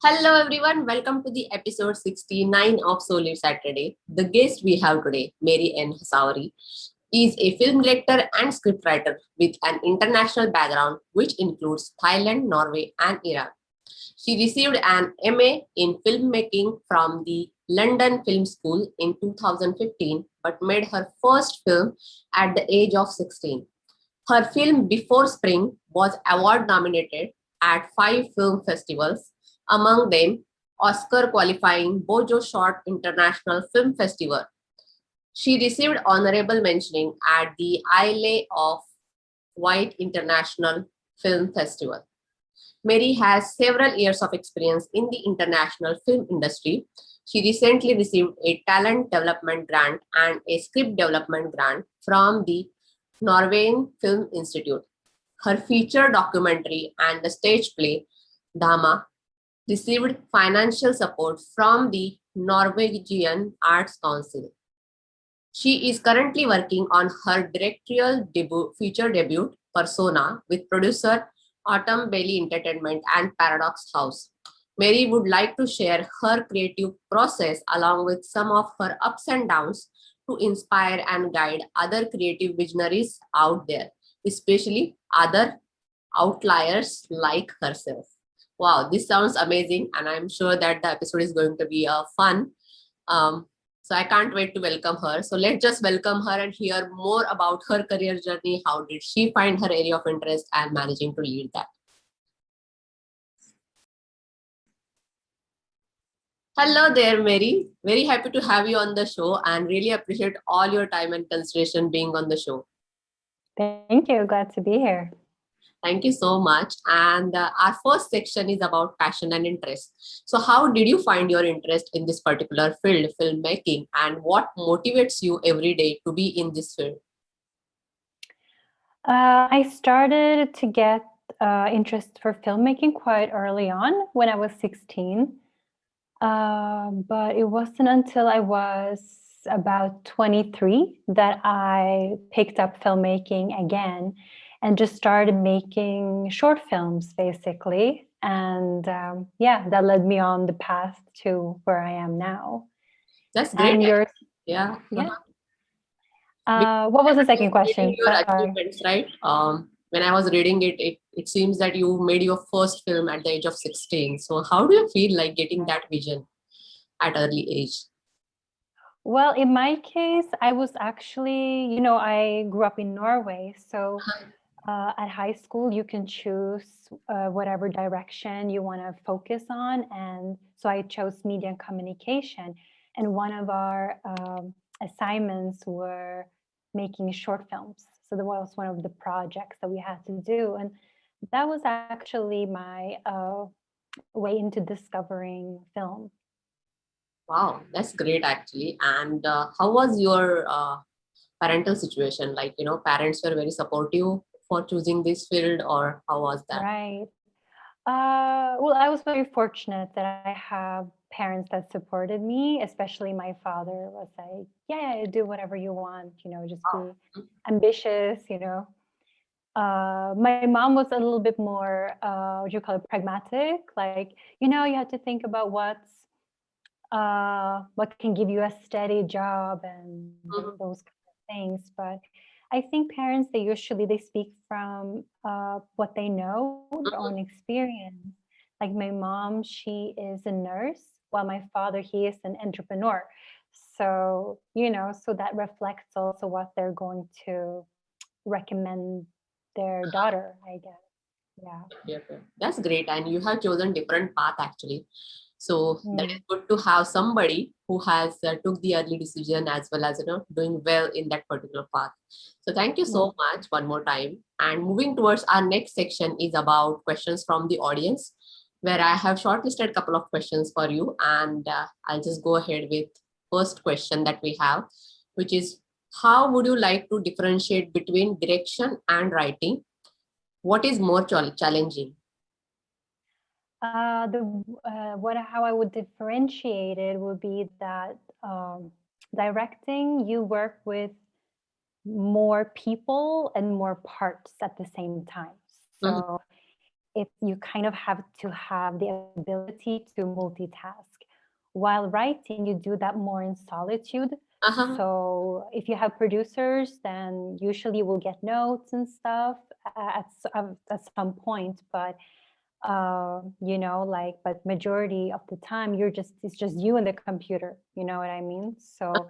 Hello everyone, welcome to the episode 69 of SoLeadSaturday. The guest we have today, Mary N. Hasavary, is a film director and scriptwriter with an international background which includes Thailand, Norway, and Iran. She received an MA in filmmaking from the London Film School in 2015 but made her first film at the age of 16. Her film Before Spring was award nominated at 5 film festivals, among them Oscar qualifying Bogo Short International Film Festival. She received honorable mentioning at the Isle of Wight International Film Festival. Mary has several years of experience in the international film industry. She recently received a talent development grant and a script development grant from the Norwegian Film Institute. Her feature documentary and the stage play, Dhamma, received financial support from the Norwegian Arts Council. She is currently working on her directorial feature debut, Persona, with producer Autumn Bailey Entertainment and Paradox House. Mary would like to share her creative process along with some of her ups and downs to inspire and guide other creative visionaries out there, especially other outliers like herself. Wow, this sounds amazing, and I'm sure that the episode is going to be fun. Um, so I can't wait to welcome her. So let's just welcome her and hear more about her career journey. How did she find her area of interest and managing to lead that? Hello there, Mary. Very happy to have you on the show and really appreciate all your time and consideration being on the show. Thank you. Glad to be here. Thank you so much. And our first section is about passion and interest. So, how did you find your interest in this particular field, filmmaking, and what motivates you every day to be in this field? I started to get interest for filmmaking quite early on when I was 16. But it wasn't until I was about 23 that I picked up filmmaking again and just started making short films, basically. And that led me on the path to where I am now. That's great. And yours, Yeah. yeah. Because What was the I second was reading question? your Sorry. achievements, right? When I was reading it seems that you made your first film at the age of 16. So, how do you feel like getting that vision at early age? Well, in my case, I was actually, I grew up in Norway. So at high school, you can choose whatever direction you want to focus on. And so I chose media and communication. And one of our assignments were making short films. So that was one of the projects that we had to do. And that was actually my way into discovering film. Wow, that's great actually. And how was your parental situation? Like, parents were very supportive for choosing this field, or how was that? Right. Well, I was very fortunate that I have parents that supported me, especially my father was like, yeah, do whatever you want, just be ambitious. My mom was a little bit more, what do you call it, pragmatic. Like, you have to think about what can give you a steady job and Mhm. those kind of things. But I think parents, they speak from what they know, their own experience. Like my mom, she is a nurse, while my father, he is an entrepreneur. So, so that reflects also what they're going to recommend their daughter, I guess. Yeah. Yeah, yeah. That's great. And you have chosen different path actually. So that is Mm. good to have somebody who has took the early decision as well as doing well in that particular path. So thank you Mm. so much one more time. And moving towards our next section is about questions from the audience, where I have shortlisted a couple of questions for you, and I'll just go ahead with first question that we have, which is how would you like to differentiate between direction and writing? What is more challenging? How I would differentiate it would be that directing, you work with more people and more parts at the same time. Mhm. So you kind of have to have the ability to multitask. While writing, you do that more in solitude. Uh-huh. So if you have producers, then usually you will get notes and stuff at some point. But but majority of the time, it's just you and the computer. You know what I mean? So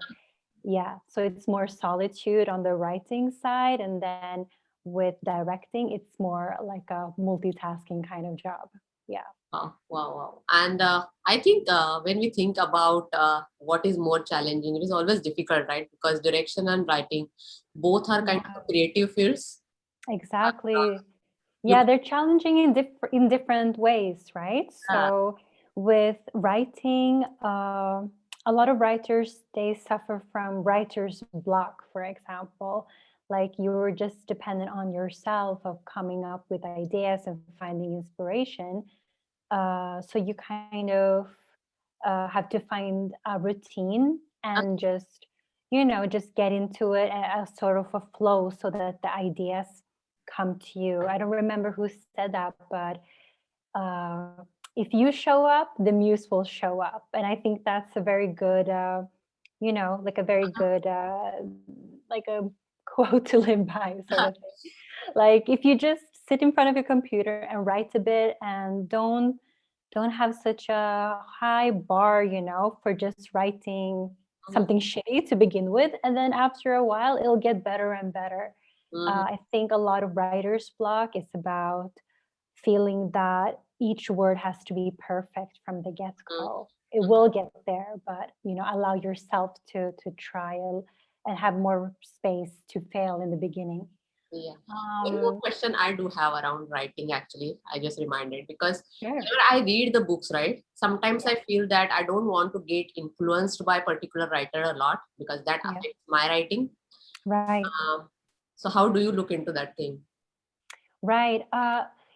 yeah, so it's more solitude on the writing side, and then with directing, it's more like a multitasking kind of job. Yeah. Wow, wow, wow. And I think when we think about what is more challenging, it is always difficult, right? Because direction and writing both are kind Yeah, of creative fields. exactly. You, Yeah, they're challenging in different ways, right? So with writing, a lot of writers, they suffer from writer's block, for example. Like you're just dependent on yourself of coming up with ideas and finding inspiration. So you kind of have to find a routine and just get into it as sort of a flow so that the ideas come to you. I don't remember who said that, but uh, if you show up, the muse will show up. And I think that's a very good, like a very good, like a quote to live by, sort of thing. Like if you just sit in front of your computer and write a bit and don't have such a high bar, for just writing Mhm, something shitty to begin with. And then after a while, it'll get better and better. mhm, I think a lot of writer's block is about feeling that each word has to be perfect from the mhm, get-go. It mhm. will get there, but allow yourself to trial and have more space to fail in the beginning. Yeah. One more Um, question I do have around writing, actually, I just reminded because sure. whenever I read the books, right, sometimes I feel that I don't want to get influenced by a particular writer a lot because that Yeah. affects my writing. Right. So how do you look into that thing? Right.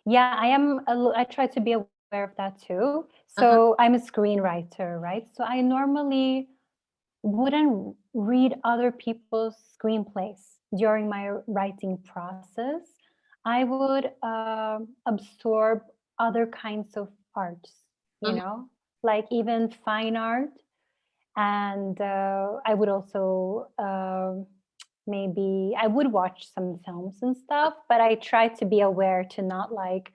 Yeah, I try to be aware of that too. Uh-huh. So I'm a screenwriter, right? So I normally wouldn't read other people's screenplays during my writing process. I would absorb other kinds of arts, Uh-huh. like even fine art. And I would also maybe I would watch some films and stuff, but I try to be aware to not like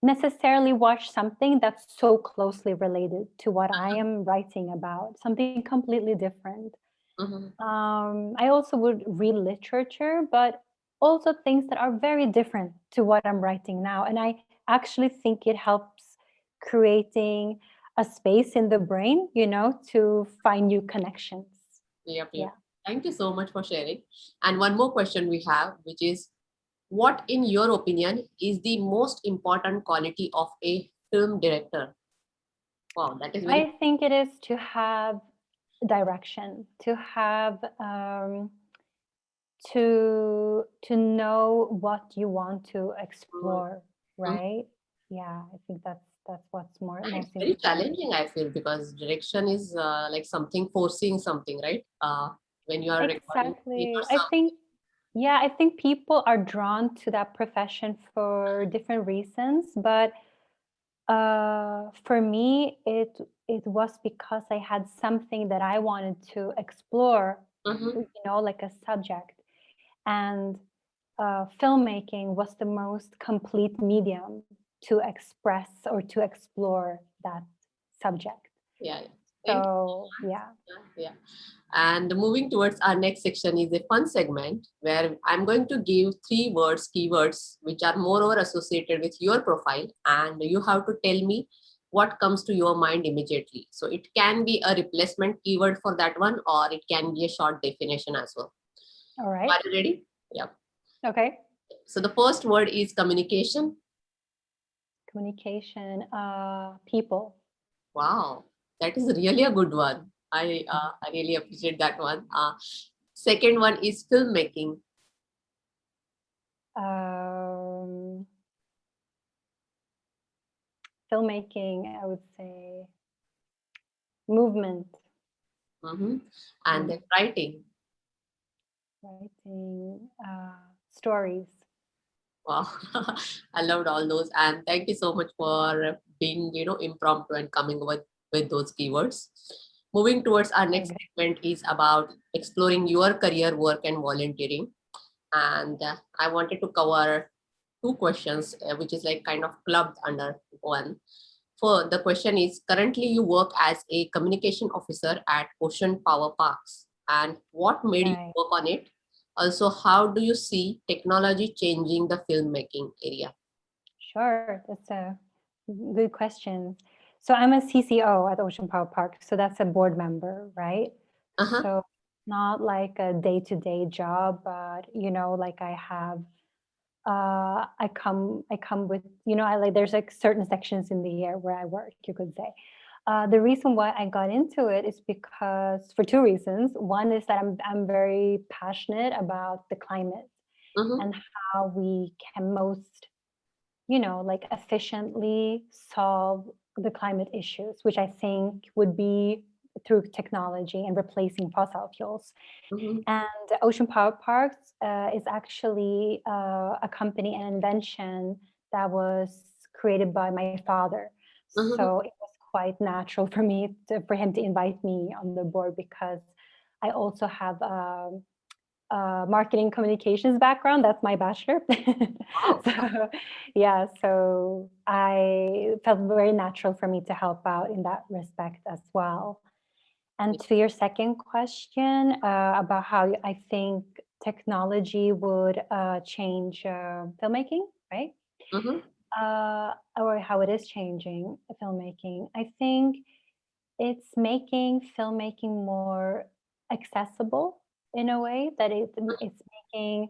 necessarily watch something that's so closely related to what I am writing about, something completely different. Uh-huh. I also would read literature, but also things that are very different to what I'm writing now. And I actually think it helps creating a space in the brain, to find new connections. Yep, yep. Yeah. Thank you so much for sharing. And one more question we have, which is what, in your opinion, is the most important quality of a film director? Wow, that is very. I think it is to have direction, to have to know what you want to Mm, explore, mm. right? Yeah, I think that's what's It's most very important. challenging, I feel, because direction is like something foreseeing something, right? When you are recording scene or Exactly. something. Yeah, I think people are drawn to that profession for different reasons, but for me, it was because I had something that I wanted to explore, Mm-hmm. like a subject. And filmmaking was the most complete medium to express or to explore that subject. Yeah, yeah. Thank you. So, yeah. Yeah, yeah. And moving towards our next section is a fun segment where I'm going to give three words, keywords, which are moreover associated with your profile. And you have to tell me what comes to your mind immediately. So it can be a replacement keyword for that one, or it can be a short definition as well. All right. Are you ready? Yeah. Okay. So the first word is communication. Communication, people. Wow, that is really a good one. I really appreciate that one. Second one is filmmaking. Um, Filmmaking, I would say movement. Mm-hmm. And Mm, then writing. writing, stories. Wow. I loved all those. And thank you so much for being, impromptu and coming with those keywords. Moving towards our next Okay. segment is about exploring your career, work, and volunteering. And I wanted to cover two questions, which is like kind of clubbed under one. For the question is, currently you work as a communication officer at Ocean Power Parks, and what made you Right. work on it? Also, how do you see technology changing the filmmaking area? Sure. That's a good question. So I'm a CCO at Ocean Power Park. So that's a board member, right? Uh-huh. So not like a day-to-day job, but like I come with, I like there's like certain sections in the year where I work, you could say. The reason why I got into it is because for two reasons. One is that I'm very passionate about the climate Mm-hmm. and how we can most, like efficiently solve the climate issues, which I think would be through technology and replacing fossil fuels. Mm-hmm. And Ocean Power Parks is actually a company and invention that was created by my father. Mm-hmm. So it was quite natural for me for him to invite me on the board because I also have marketing communications background. That's my bachelor. Wow. So, yeah, so I felt very natural for me to help out in that respect as well. And to your second question about how I think technology would change filmmaking, right? Mm-hmm. Or how it is changing filmmaking. I think it's making filmmaking more accessible in a way that it's making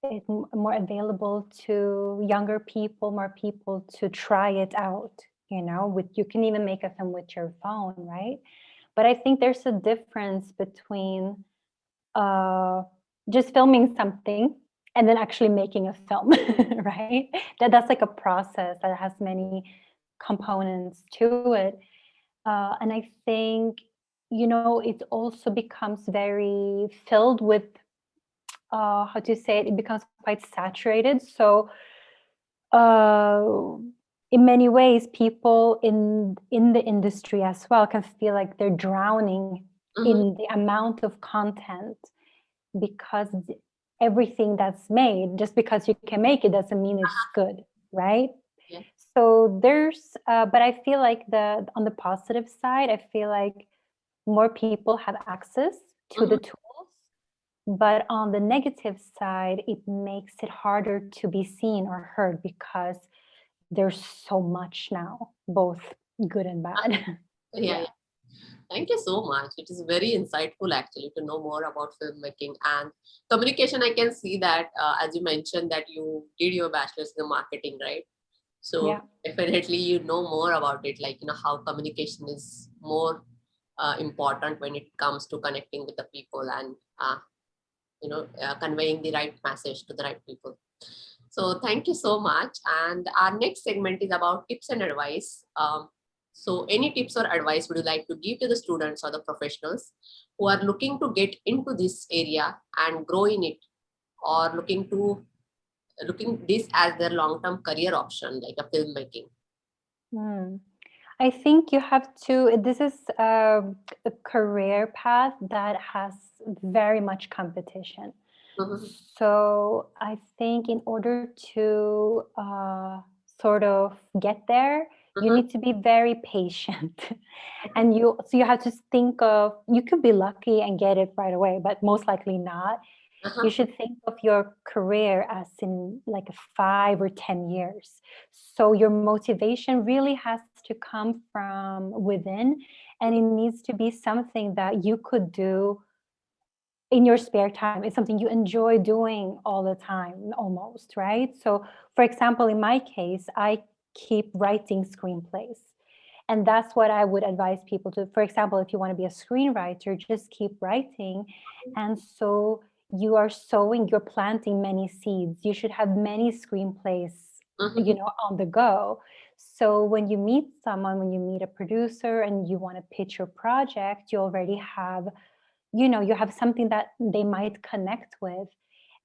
it more available to younger people, more people to try it out. With you can even make a film with your phone, right? But I think there's a difference between uh, just filming something and then actually making a film, right? That's like a process that has many components to it. And I think, it also becomes very filled with, how to say it becomes quite saturated. So, uh, in many ways, people in the industry as well can feel like they're drowning Mm-hmm. in the amount of content because everything that's made, just because you can make it doesn't mean it's good, right? Yeah. So but I feel like on the positive side, I feel like more people have access to the Mm-hmm. tools, but on the negative side, it makes it harder to be seen or heard because there's so much now, both good and bad. Yeah. Yeah. Yeah. Thank you so much. It is very insightful actually to know more about filmmaking and communication. I can see that, as you mentioned, that you did your bachelor's in marketing, right? So Yeah. definitely you know more about it, like how communication is more important when it comes to connecting with the people and conveying the right message to the right people. So thank you so much. And our next segment is about tips and advice. So any tips or advice would you like to give to the students or the professionals who are looking to get into this area and grow in it, or looking this as their long-term career option, like a filmmaking? Mm. I think you have to, this is a career path that has very much competition. Mhm, So I think in order to sort of get there, you mhm, need to be very patient. And you have to think of, you could be lucky and get it right away, but most likely not. You uh-huh, should think of your career as in like 5 or 10 years. So your motivation really has to come from within, and it needs to be something that you could do in your spare time. It's something you enjoy doing all the time, almost, right? So, for example, in my case, I keep writing screenplays. And that's what I would advise people to. For example, if you want to be a screenwriter, just keep writing. And so you are sowing, you're planting many seeds. You should have many screenplays, mhm, on the go. So when you meet someone, when you meet a producer and you want to pitch your project, you already have, you have something that they might connect with.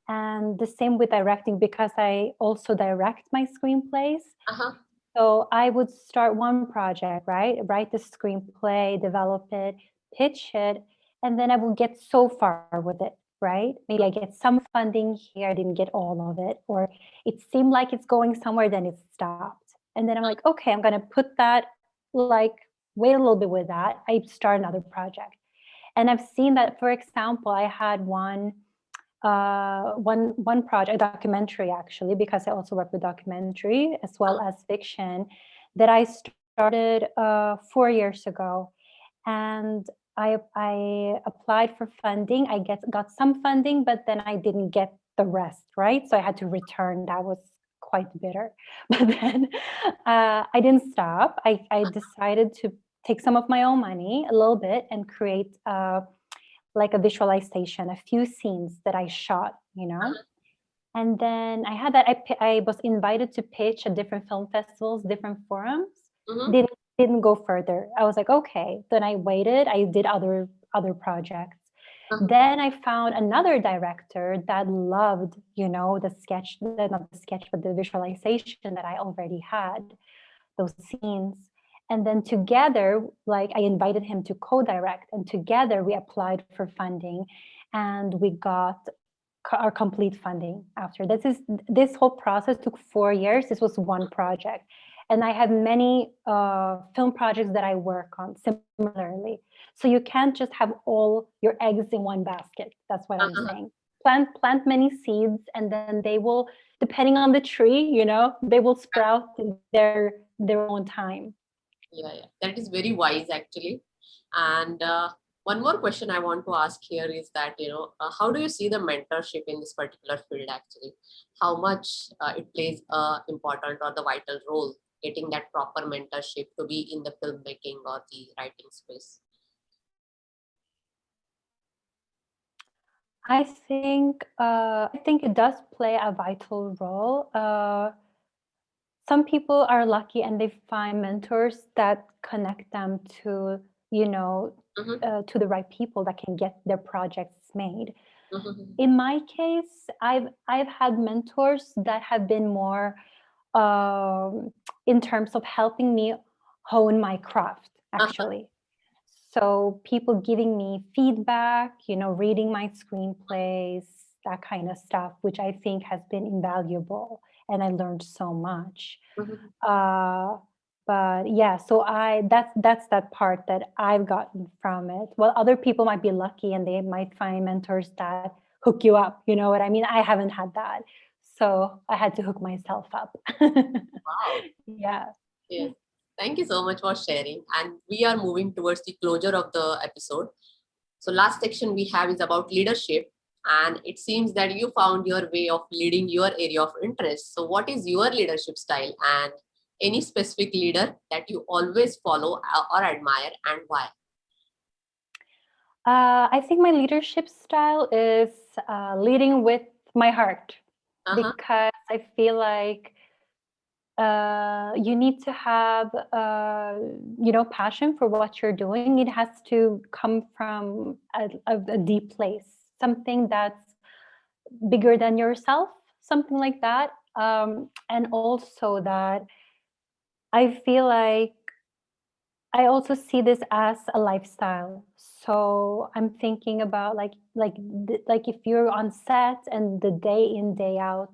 And the same with directing, because I also direct my screenplays. Uh-huh. So I would start one project, right? Write the screenplay, develop it, pitch it, and then I will get so far with it, right? Maybe I get some funding here, I didn't get all of it, or it seemed like it's going somewhere, then it stopped. And then I'm like, okay, I'm gonna put that, like, wait a little bit with that. I start another project. And I've seen that, for example, I had one project, a documentary actually, because I also work with documentary as well as fiction, that I started 4 years ago, and I applied for funding. I got some funding, but then I didn't get the rest, right? So I had to return. That was quite bitter. But then I didn't stop. I decided to take some of my own money, a little bit, and create like a visualization, a few scenes that I shot, you know. And then I had that. I was invited to pitch at different film festivals, different forums. Mm-hmm. Didn't go further. I was like, okay. Then I waited. I did other projects. Uh-huh. Then I found another director that loved, you know, the sketch, not the sketch, but the visualization that I already had, those scenes. And then together, like, I invited him to co-direct, and together we applied for funding, and we got our complete funding after. This whole process took 4 years. This was one project. And I have many film projects that I work on similarly. So you can't just have all your eggs in one basket. That's what I'm Uh-huh. saying. Plant many seeds, and then they will, depending on the tree, you know, they will sprout in their own time. Yeah, yeah. That is very wise actually. And one more question I want to ask here is that, how do you see the mentorship in this particular field actually? How much it plays a important or the vital role getting that proper mentorship to be in the filmmaking or the writing space? I think it does play a vital role. Some people are lucky and they find mentors that connect them to, you know, Mm-hmm. to the right people that can get their projects made. Mm-hmm. In my case, I've had mentors that have been more um, in terms of helping me hone my craft, Uh-huh. actually. So people giving me feedback, you know, reading my screenplays, that kind of stuff, which I think has been invaluable, and I learned so much. Mm-hmm. Uh, but yeah, so that's that part that I've gotten from it. Well, other people might be lucky and they might find mentors that hook you up. You know what I mean? I haven't had that, so I had to hook myself up. Wow. Yeah. Yes. Thank you so much for sharing. And we are moving towards the closure of the episode. So last section we have is about leadership, and it seems that you found your way of leading your area of interest. So what is your leadership style, and any specific leader that you always follow or admire, and why? I think my leadership style is leading with my heart, Uh-huh. because I feel like you need to have, you know, passion for what you're doing. It has to come from a deep place, something that's bigger than yourself, something like that. And also that I feel like I also see this as a lifestyle. So I'm thinking about, like if you're on set and the day in day out,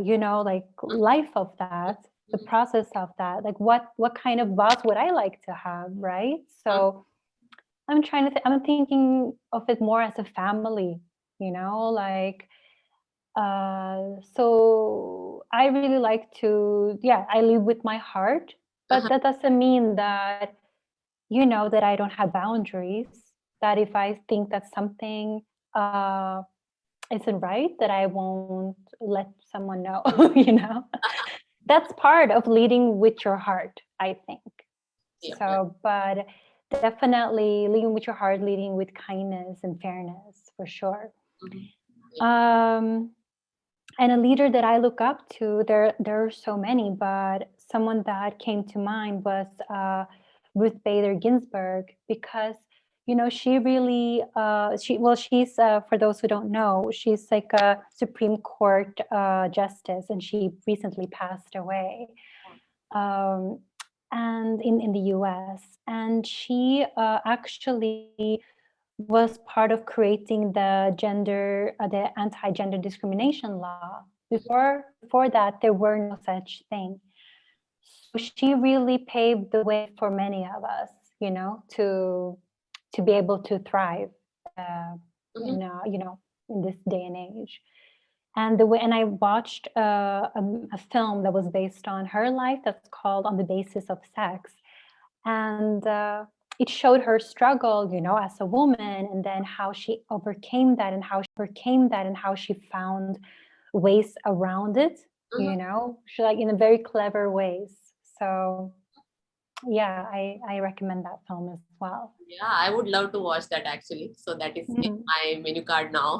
you know, like life of that, the process of that, like what kind of boss would I like to have, right? So I'm thinking of it more as a family, you know, like so I really like to, yeah, I live with my heart, but Uh-huh. that doesn't mean that, you know, that I don't have boundaries, that if I think that something uh isn't right, that I won't let someone know, you know. That's part of leading with your heart, I think. Yeah. Yeah. So, but definitely leading with your heart, leading with kindness and fairness, for sure. Mhm. Yeah. um and a leader that I look up to, there are so many, but someone that came to mind was Ruth Bader Ginsburg, because she really, she's, for those who don't know, she's like a Supreme Court justice, and she recently passed away. Um, and in the US. And she actually was part of creating the anti-gender discrimination law. Before that, there were no such thing. So she really paved the way for many of us, to be able to thrive Mhm. in this day and age. And I watched a film that was based on her life that's called On the Basis of Sex, and it showed her struggle, as a woman, and then how she overcame that, and how she found ways around it. Mhm. She, like, in a very clever ways. So yeah, I recommend that film as well. Yeah, I would love to watch that actually. So that is in Mm, my menu card now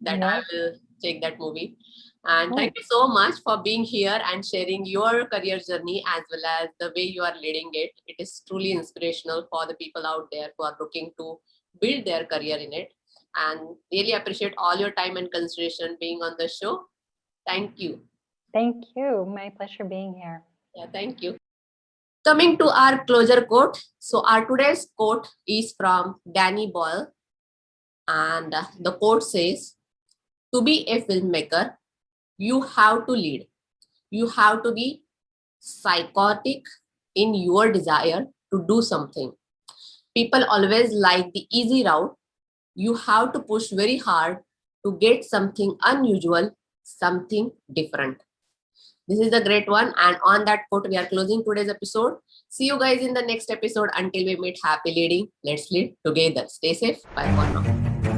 that I yeah. will check that movie. And thank Oh, you so much for being here and sharing your career journey as well as the way you are leading it. It is truly inspirational for the people out there who are looking to build their career in it. And really appreciate all your time and consideration being on the show. Thank you. thank you. My pleasure being here. Yeah, thank you. Coming to our closure quote. So our today's quote is from Danny Boyle, and the quote says, to be a filmmaker, you have to lead. You have to be psychotic in your desire to do something. People always like the easy route. You have to push very hard to get something unusual, something different. This is a great one. And on that quote, we are closing today's episode. See you guys in the next episode. Until we meet, happy leading. Let's lead together. Stay safe. Bye for now.